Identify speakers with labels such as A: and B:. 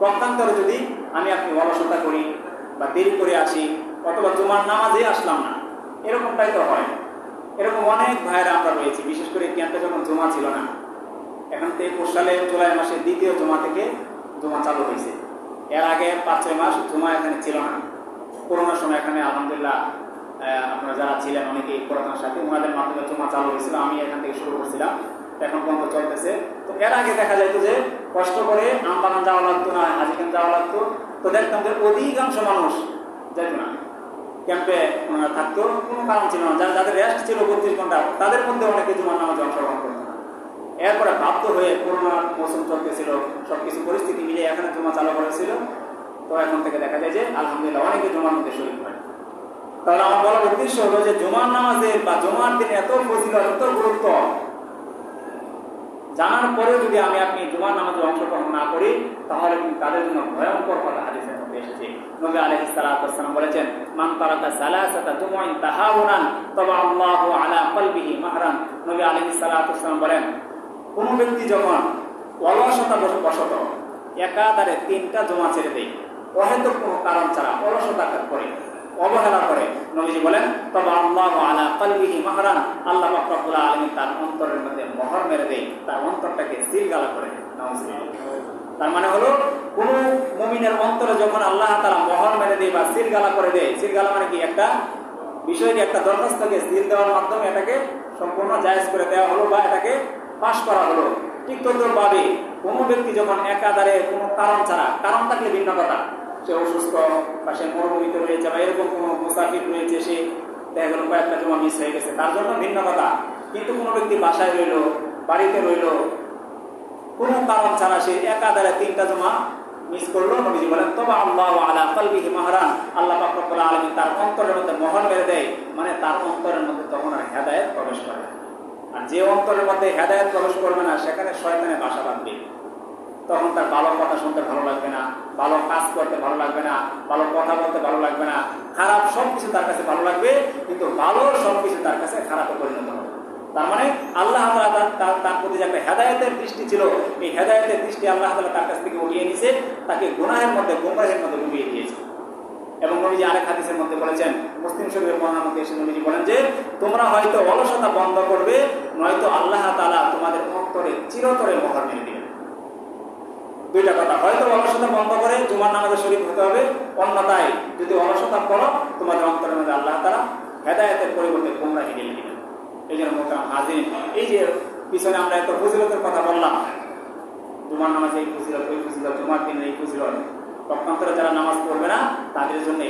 A: পক্ষান্তরে যদি আপনি অলসতা করি বা দেরি করে আসি অথবা জুমার নামাজে আসলাম না, এরকমটাই তো হয়। এরকম অনেক ভাইয়েরা আমরা রয়েছি, বিশেষ করে ক্যাম্পে যখন জমা ছিল না, এখন 23 সালে জুলাই মাসের দ্বিতীয় জমা থেকে জমা চালু হয়েছে। এর আগে 5-6 মাস জমা এখানে ছিল না। করোনার সময় এখানে আলহামদুলিল্লাহ আপনারা যারা ছিলেন অনেকেই করোনার সাথে, ওনাদের মাধ্যমে জমা চালু হয়েছিল। আমি এখান থেকে শুরু করছিলাম, এখন পর্যন্ত চলতেছে। তো এর আগে দেখা যেত যে কষ্ট করে আমবাগান যাওয়া লাগতো না, হাজিখান যাওয়া লাগতো। তো দেখতাম যে অধিকাংশ মানুষ যেত না, ক্যাম্পে থাকতো, কোনো কারণ ছিল না। যাদের রেস্ট ছিল 32 ঘন্টা, তাদের মধ্যে অনেকে জুমার নামাজে অংশগ্রহণ করতো না। এরপরে বাধ্য হয়ে করোনার মৌসুম চলতেছিল, সবকিছু পরিস্থিতি মিলিয়ে এখানে জমা চালু করেছিল। তো এখন থেকে দেখা যায় যে আলহামদুলিল্লাহ অনেকে জুমার মধ্যে শরীর হয়। তাহলে আমার বলার উদ্দেশ্য হলো যে জুমার নামাজে বা জুমার দিনে এত ফজিলত, এত গুরুত্ব জানার পরেও যদি আপনি জুমার নামাজে অংশগ্রহণ না করি, তাহলে কিন্তু তাদের জন্য ভয়ঙ্কর কথা হাদিসের মধ্যে এসেছে। নবী আলাইহিস সালাতু ওয়াস সালাম বলেছেন, মান তারাকা সালাসাতা জুমআন তাহাউনান তাবা আল্লাহু আলা কলবিহি মাহরান। নবী আলাইহিস সালাতু ওয়াস সালাম বলেন, কোন ব্যক্তি যখন অলসতা বশত একাধারে 3টা জমা ছেড়ে দেয়, অহেতুক কোনো কারণ ছাড়া অলসতা করে, অবহেলা করে, নবীজি বলেন তবে আল্লাহু আলা কলবিহি মাহরান, আল্লাহ পাক রব্বুল আলামিন তার অন্তরের মধ্যে মোহর মেরে দেয়, তার অন্তরটাকে সিলগালা করে। তার মানে হলো কোন মুমিনের অন্তরে যখন আল্লাহ তাআলা মোহর মেরে দেয় বা সিলগালা করে দেয়, সিলগালা মানে কি, একটা বিষয়কে, একটা দরখাস্তকে সিল দেওয়ার মাধ্যমে এটাকে সম্পূর্ণ জায়েজ করে দেওয়া হলো বা এটাকে পাশ করা হলো। ঠিক তদ্রুপভাবে কোনো ব্যক্তি যখন একাধারে কোনো কারণ ছাড়া, কারণ থাকলে ভিন্ন কথা, সে অসুস্থ বা সে মরুভূমিতে রয়েছে বা এরকম কোনো মুসাফির রয়েছে, সে দেখা গেল কয়েকটা জমা মিস হয়ে গেছে, তার জন্য ভিন্ন কথা। কিন্তু কোনো ব্যক্তি বাসায় রইল, বাড়িতে রইল, কোনো কারণ ছাড়া সে একাধারে 3টা জমা মিস করলো, নবীজি বলেন তবে আল্লাহু আলা কলবিহি মাহরান, আল্লাহ পাক রব্বুল আলামিন তার অন্তরের মধ্যে মোহর মেরে দেয়, মানে তার অন্তরের মধ্যে তখন আর হেদায়েত প্রবেশ করে। আর যে অন্তরের মধ্যে হেদায়েত প্রবেশ করবে না, সেখানে শয়তানের বাসা বাঁধবে। তখন তার ভালো কথা শুনতে ভালো লাগবে না, ভালো কাজ করতে ভালো লাগবে না, ভালো কথা বলতে ভালো লাগবে না, খারাপ সবকিছু তার কাছে ভালো লাগবে, কিন্তু ভালো সবকিছু তার কাছে খারাপে পরিণত হবে। তার মানে আল্লাহ তাআলা তার প্রতি যে একটা হেদায়েতের দৃষ্টি ছিল, এই হেদায়েতের দৃষ্টি আল্লাহ তাআলা তার কাছ থেকে উঠিয়ে নিয়েছে, তাকে গুনাহের মধ্যে, গোমরাহের মধ্যে ডুবিয়ে দিয়েছে। এবং নবীজি আরেক হাদিসের মধ্যে বলেছেন, মুসলিম শরীফের বর্ণনার মধ্যে এসে নবীজি বলেন যে তোমরা হয়তো অলসতা বন্ধ করবে, নয়তো আল্লাহ তাআলা তোমাদের অন্তরে চিরতরে মোহর মেরে দিবেন। 2টা কথা, হয়তো অলসতা বন্ধ করে জুমার নামাজে শরীক হতে হবে, অন্যথায় যদি অলসতা করো তোমাদের অন্তরের মধ্যে আল্লাহ তাআলা হেদায়েতের পরিবর্তে গোমরাহি ঢেলে দিবেন। এই জন্য মোহতারাম হাজিরিন, এই যে পিছনে আমরা এত ফজিলতের কথা বললাম, জুমার নামাজে এই ফজিলত, ওই ফজিলত, জুমার দিনের এই ফজিলত, পক্ষান্তরে যারা নামাজ পড়বে না তাদের জন্য